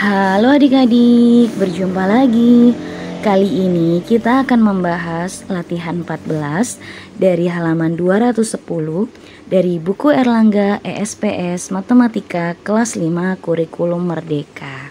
Halo adik-adik, berjumpa lagi. Kali ini kita akan membahas latihan 14 dari halaman 210 dari buku Erlangga ESPS Matematika kelas 5 Kurikulum Merdeka.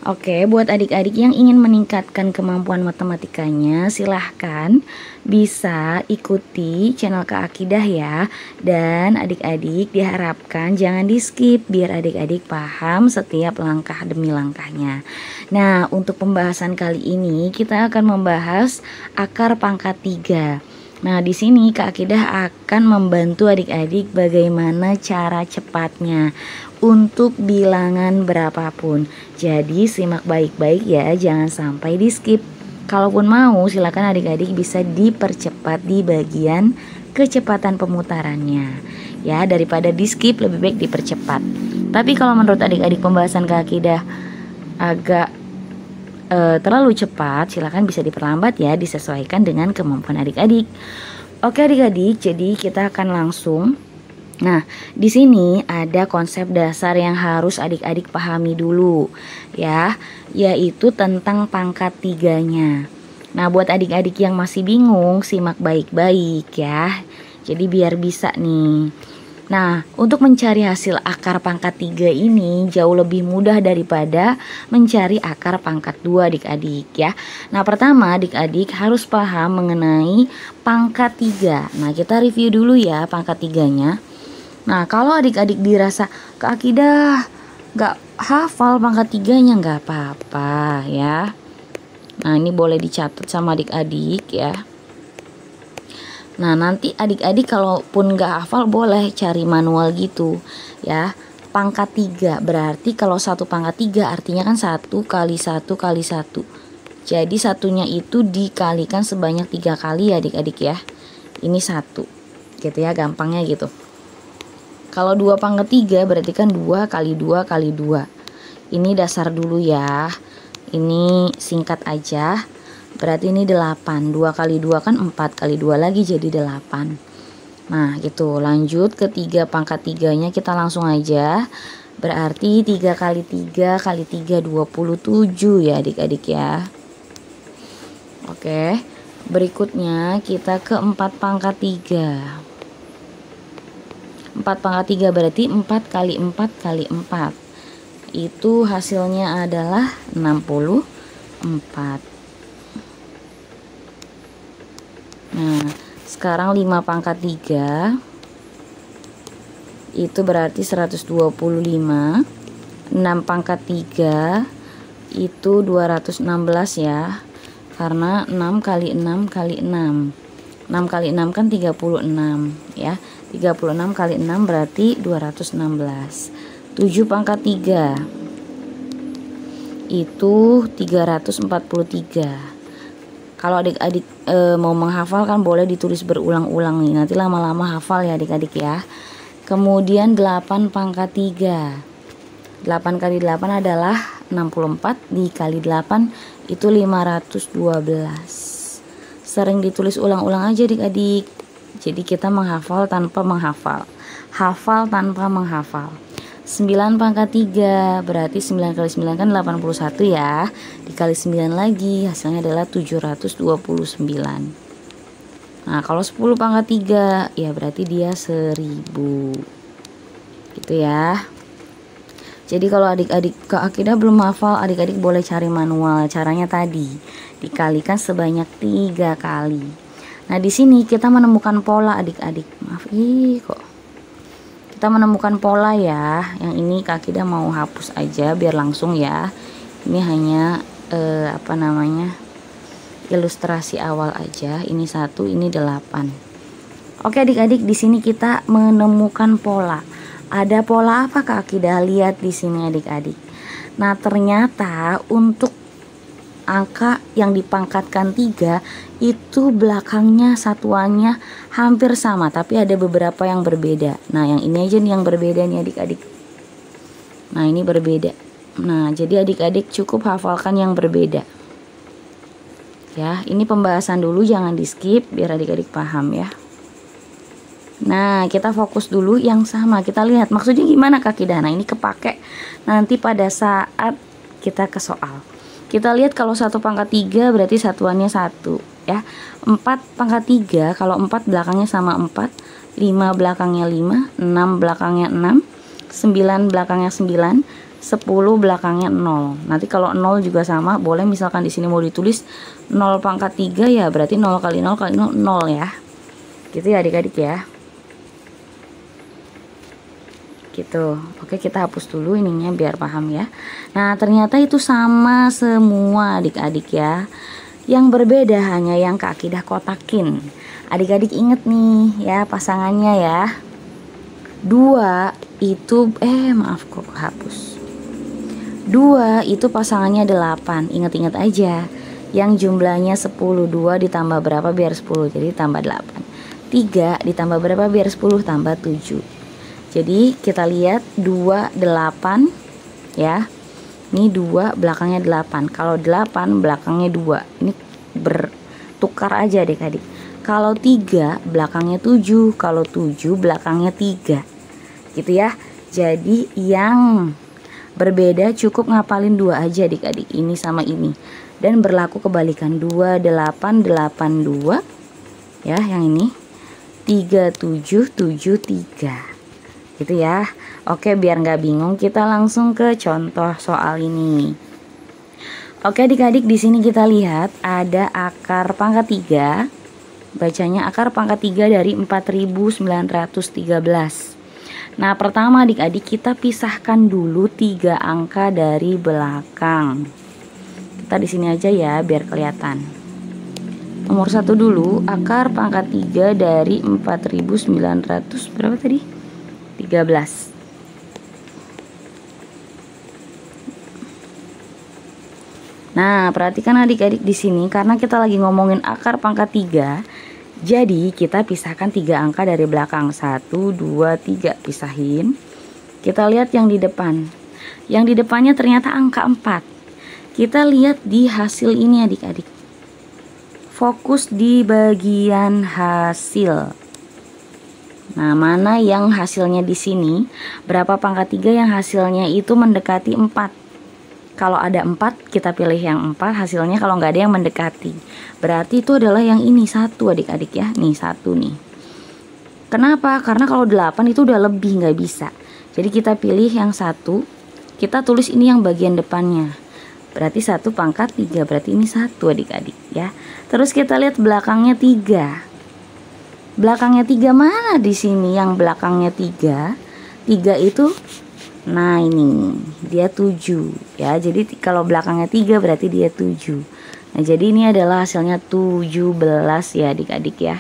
Oke, buat adik-adik yang ingin meningkatkan kemampuan matematikanya, silahkan bisa ikuti channel Kak Akidah ya. Dan adik-adik diharapkan jangan di skip biar adik-adik paham setiap langkah demi langkahnya. Nah, untuk pembahasan kali ini kita akan membahas akar pangkat 3. Nah, di sini Kak Akidah akan membantu adik-adik bagaimana cara cepatnya untuk bilangan berapapun. Jadi simak baik-baik ya, jangan sampai di skip. Kalaupun mau, silakan adik-adik bisa dipercepat di bagian kecepatan pemutarannya. Ya, daripada di skip lebih baik dipercepat. Tapi kalau menurut adik-adik pembahasan Kak Akidah agak terlalu cepat, silakan bisa diperlambat ya, disesuaikan dengan kemampuan adik-adik. Oke adik-adik, jadi kita akan langsung. Nah, di sini ada konsep dasar yang harus adik-adik pahami dulu ya, yaitu tentang pangkat 3-nya. Nah, buat adik-adik yang masih bingung, simak baik-baik ya. Jadi biar bisa nih. Nah, untuk mencari hasil akar pangkat 3 ini jauh lebih mudah daripada mencari akar pangkat 2 adik-adik ya. Nah, pertama adik-adik harus paham mengenai pangkat 3. Nah, kita review dulu ya pangkat 3-nya. Nah, kalau adik-adik dirasa Kak Akidah gak hafal pangkat 3-nya, gak apa-apa ya. Nah, ini boleh dicatat sama adik-adik ya. Nah, nanti adik-adik kalaupun gak hafal boleh cari manual gitu ya. Pangkat 3 berarti kalau satu pangkat 3 artinya kan 1 kali 1 kali 1. Jadi satunya itu dikalikan sebanyak 3 kali ya adik-adik ya. Ini 1 gitu ya, gampangnya gitu. Kalau 2 pangkat 3 berarti kan 2 kali 2 kali 2. Ini dasar dulu ya. Ini singkat aja. Berarti ini 8. 2 kali 2 kan 4 kali 2 lagi jadi 8. Nah gitu, lanjut ke 3 pangkat 3-nya kita langsung aja. Berarti 3 kali 3 kali 3 27 ya adik-adik ya. Oke, berikutnya kita ke 4 pangkat 3. 4 pangkat 3 berarti 4 kali 4 kali 4. Itu hasilnya adalah 64. Nah, sekarang 5 pangkat 3 itu berarti 125. 6 pangkat 3 itu 216 ya. Karena 6 kali 6 kali 6. 6 kali 6 kan 36 ya. 36 kali 6 berarti 216. 7 pangkat 3 itu 343. Kalau adik-adik mau menghafal kan boleh ditulis berulang-ulang nih. Nanti lama-lama hafal ya adik-adik ya. Kemudian 8 pangkat 3. 8 kali 8 adalah 64. Dikali 8 itu 512. Sering ditulis ulang-ulang aja adik-adik. Jadi kita menghafal tanpa menghafal. Hafal tanpa menghafal. 9 pangkat 3 berarti 9 kali 9 kan 81 ya. Dikali 9 lagi hasilnya adalah 729. Nah kalau 10 pangkat 3 ya berarti dia 1000 gitu ya. Jadi kalau adik-adik Kak Akidah belum hafal, adik-adik boleh cari manual. Caranya tadi dikalikan sebanyak 3 kali. Nah di sini kita menemukan pola adik-adik. Maaf kok kita menemukan pola ya. Yang ini Kak Akidah mau hapus aja biar langsung ya. Ini hanya ilustrasi awal aja. Ini 1, ini 8. Oke adik-adik, di sini kita menemukan pola. Ada pola apa Kak Akidah? Lihat di sini adik-adik. Nah ternyata untuk angka yang dipangkatkan 3 itu belakangnya satuannya hampir sama, tapi ada beberapa yang berbeda. Nah yang ini aja nih yang berbeda nih adik-adik. Nah ini berbeda. Nah jadi adik-adik cukup hafalkan yang berbeda ya. Ini pembahasan dulu, jangan di skip biar adik-adik paham ya. Nah, kita fokus dulu yang sama. Kita lihat maksudnya gimana Kak Kida. Nah, ini kepake nanti pada saat kita ke soal. Kita lihat kalau 1 pangkat 3 berarti satuannya 1 ya. 4 pangkat 3, kalau 4 belakangnya sama 4, 5 belakangnya 5, 6 belakangnya 6, 9 belakangnya 9, 10 belakangnya 0. Nanti kalau 0 juga sama, boleh misalkan di sini mau ditulis 0 pangkat 3 ya, berarti 0 kali 0 kali 0, 0 ya. Gitu ya adik-adik ya. Gitu. Oke, kita hapus dulu ininya biar paham ya. Nah, ternyata itu sama semua adik-adik ya. Yang berbeda hanya yang Kak Akidah kotakin. Adik-adik inget nih ya pasangannya ya. 2 itu maaf kok hapus. 2 itu pasangannya 8. Ingat-ingat aja. Yang jumlahnya 10, 2 ditambah berapa biar 10, jadi tambah 8. 3 ditambah berapa biar 10, tambah 7. Jadi kita lihat 2, 8 ya. Ini 2 belakangnya 8. Kalau 8 belakangnya 2. Ini bertukar aja adik-adik. Kalau 3 belakangnya 7. Kalau 7 belakangnya 3. Gitu ya. Jadi yang berbeda cukup ngapalin 2 aja adik-adik. Ini sama ini. Dan berlaku kebalikan. 2, 8, 8, 2. Ya yang ini. 3, 7, 7, 3. Gitu ya. Oke, biar nggak bingung kita langsung ke contoh soal ini. Oke adik-adik, di sini kita lihat ada akar pangkat 3. Bacanya akar pangkat 3 dari 4913. Nah, pertama adik-adik kita pisahkan dulu 3 angka dari belakang. Kita di sini aja ya biar kelihatan. Nomor 1 dulu, akar pangkat 3 dari 4900 berapa tadi? 13. Nah, perhatikan adik-adik di sini karena kita lagi ngomongin akar pangkat 3. Jadi, kita pisahkan 3 angka dari belakang. 1, 2, 3 pisahin. Kita lihat yang di depan. Yang di depannya ternyata angka 4. Kita lihat di hasil ini adik-adik. Fokus di bagian hasil. Nah, mana yang hasilnya di sini? Berapa pangkat 3 yang hasilnya itu mendekati 4? Kalau ada 4, kita pilih yang 4 hasilnya. Kalau nggak ada yang mendekati, berarti itu adalah yang ini 1 adik-adik ya. Nih 1 nih. Kenapa? Karena kalau 8 itu udah lebih, nggak bisa. Jadi kita pilih yang 1. Kita tulis ini yang bagian depannya. Berarti 1 pangkat 3. Berarti ini 1 adik-adik ya. Terus kita lihat belakangnya 3. Belakangnya 3 mana di sini? Yang belakangnya 3. 3 itu nah ini dia 7 ya. Jadi kalau belakangnya 3 berarti dia 7. Nah, jadi ini adalah hasilnya 17 ya adik-adik ya.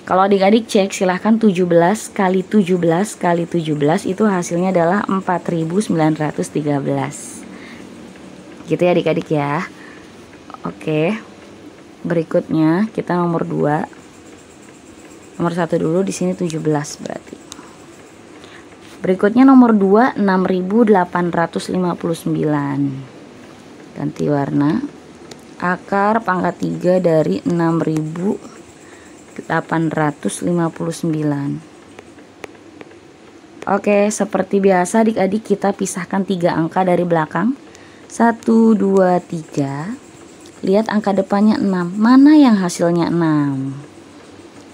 Kalau adik-adik cek silahkan 17 kali 17 kali 17 itu hasilnya adalah 4913. Gitu ya adik-adik ya. Oke. Berikutnya kita nomor 2. Nomor 1 dulu di sini 17 berarti. Berikutnya nomor 2 6859. Ganti warna. Akar pangkat 3 dari 6859. Oke, seperti biasa adik-adik kita pisahkan 3 angka dari belakang. 1, 2, 3. Lihat angka depannya 6. Mana yang hasilnya 6?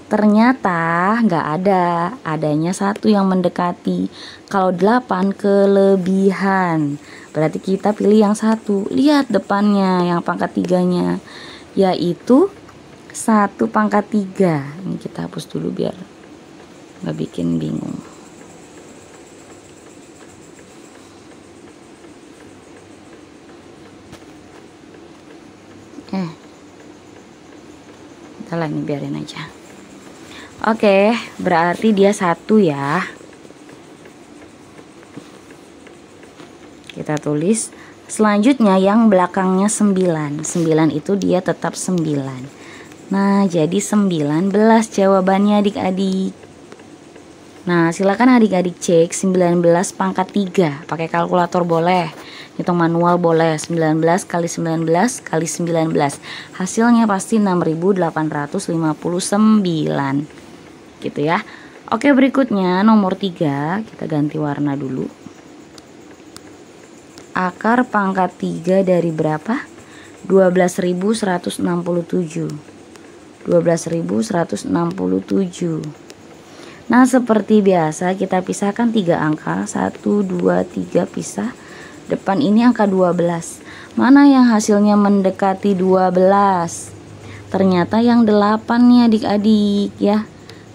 Ternyata nggak ada, adanya 1 yang mendekati. Kalau 8 kelebihan, berarti kita pilih yang 1. Lihat depannya yang pangkat 3-nya, yaitu 1 pangkat 3. Ini kita hapus dulu biar nggak bikin bingung. Entahlah, ini biarin aja. Oke, berarti dia 1 ya. Kita tulis. Selanjutnya yang belakangnya 9. 9 itu dia tetap 9. Nah, jadi 19 jawabannya adik-adik. Nah, silakan adik-adik cek 19 pangkat 3. Pakai kalkulator boleh. Hitung manual boleh. 19 kali 19 kali 19. Hasilnya pasti 6859. gitu ya. Oke, berikutnya nomor 3, kita ganti warna dulu. Akar pangkat 3 dari berapa? 12.167. 12.167. Nah, seperti biasa kita pisahkan 3 angka, 1 2 3 pisah. Depan ini angka 12. Mana yang hasilnya mendekati 12? Ternyata yang 8 nih adik-adik ya.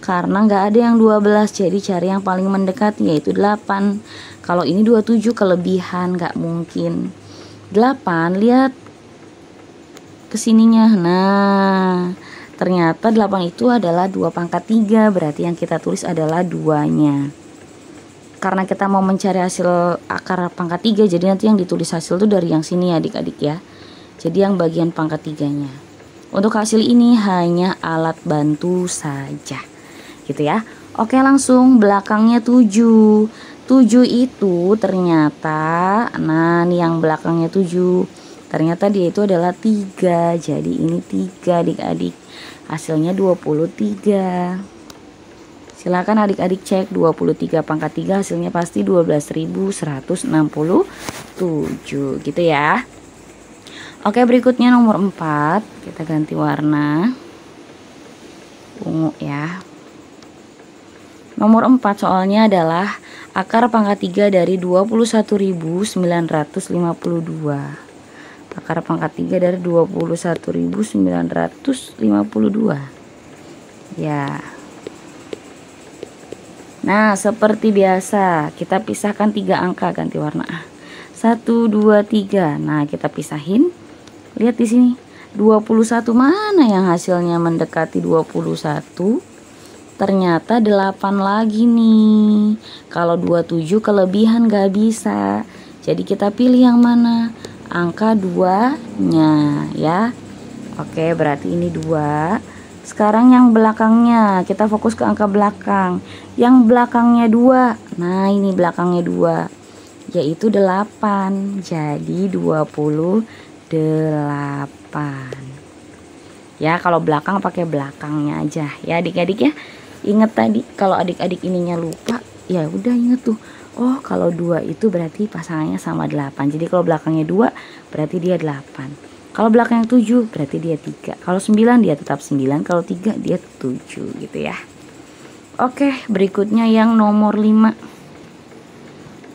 Karena nggak ada yang 12, jadi cari yang paling mendekati yaitu 8. Kalau ini 27 kelebihan, nggak mungkin. 8, lihat kesininya. Nah, ternyata 8 itu adalah 2 pangkat 3, berarti yang kita tulis adalah 2-nya. Karena kita mau mencari hasil akar pangkat 3, jadi nanti yang ditulis hasil itu dari yang sini adik-adik ya. Jadi yang bagian pangkat 3-nya. Untuk hasil ini hanya alat bantu saja, gitu ya. Oke, langsung belakangnya 7. 7 itu ternyata, nah nih yang belakangnya 7, ternyata dia itu adalah 3. Jadi ini 3 adik-adik. Hasilnya 23. Silakan adik-adik cek 23 pangkat 3 hasilnya pasti 12.167 gitu ya. Oke, berikutnya nomor 4, kita ganti warna ungu ya. Nomor 4 soalnya adalah akar pangkat 3 dari 21.952. Akar pangkat 3 dari 21.952. Ya. Nah, seperti biasa kita pisahkan 3 angka, ganti warna. 1 2 3. Nah, kita pisahin. Lihat di sini. 21 mana yang hasilnya mendekati 21? Ternyata 8 lagi nih. Kalau 27 kelebihan gak bisa. Jadi kita pilih yang mana? Angka 2-nya ya. Oke, berarti ini 2. Sekarang yang belakangnya, kita fokus ke angka belakang. Yang belakangnya 2. Nah, ini belakangnya 2, yaitu 8. Jadi 28. Ya, kalau belakang pakai belakangnya aja ya adik-adik ya. Ingat tadi kalau adik-adik ininya lupa, ya udah inget tuh. Oh, kalau 2 itu berarti pasangannya sama 8. Jadi kalau belakangnya 2 berarti dia 8. Kalau belakangnya 7 berarti dia 3. Kalau 9 dia tetap 9. Kalau 3 dia 7 gitu ya. Oke, berikutnya yang nomor 5.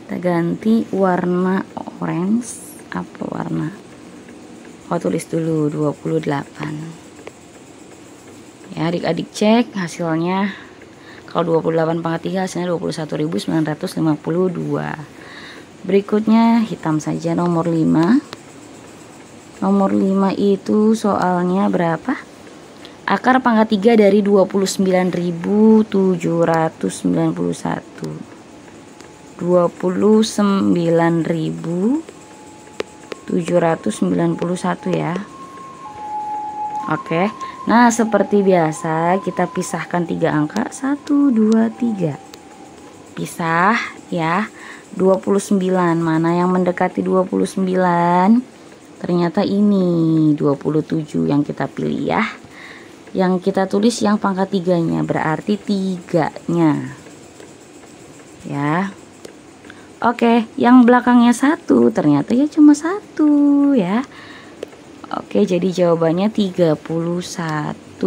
Kita ganti warna orange. Apa warna? Oh, tulis dulu 28. Ya, adik-adik cek hasilnya. Kalau 28 pangkat 3 hasilnya 21.952. Berikutnya hitam saja nomor 5. Nomor 5 itu soalnya berapa? Akar pangkat 3 dari 29.791. 29.791 ya. Oke. Nah, seperti biasa kita pisahkan 3 angka, 1 2 3. Pisah ya. 29 mana yang mendekati 29? Ternyata ini 27 yang kita pilih ya. Yang kita tulis yang pangkat 3-nya, berarti 3-nya. Ya. Oke, yang belakangnya 1 ternyata ya cuma 1 ya. Oke, jadi jawabannya 31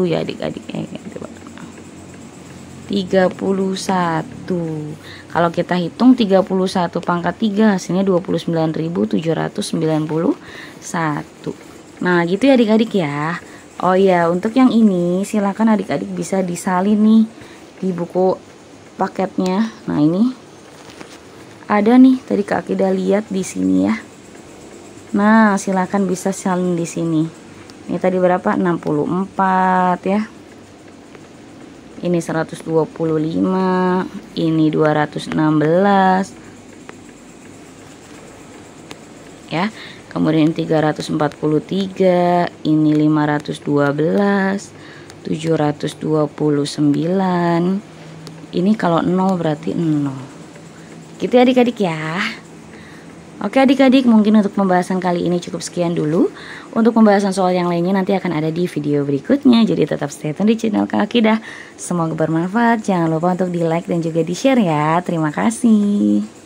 ya adik-adik. 31. Kalau kita hitung 31 pangkat 3 hasilnya 29.791. Nah, gitu ya adik-adik ya. Oh ya, untuk yang ini silakan adik-adik bisa disalin nih di buku paketnya. Nah, ini ada nih tadi Kak Akidah lihat di sini ya. Nah, silakan bisa salin di sini. Ini tadi berapa? 64 ya. Ini 125, ini 216. Ya. Kemudian 343, ini 512, 729. Ini kalau 0 berarti 0. Gitu ya adik-adik ya. Oke adik-adik, mungkin untuk pembahasan kali ini cukup sekian dulu. Untuk pembahasan soal yang lainnya nanti akan ada di video berikutnya. Jadi tetap stay tune di channel Kak Akidah. Semoga bermanfaat. Jangan lupa untuk di like dan juga di share ya. Terima kasih.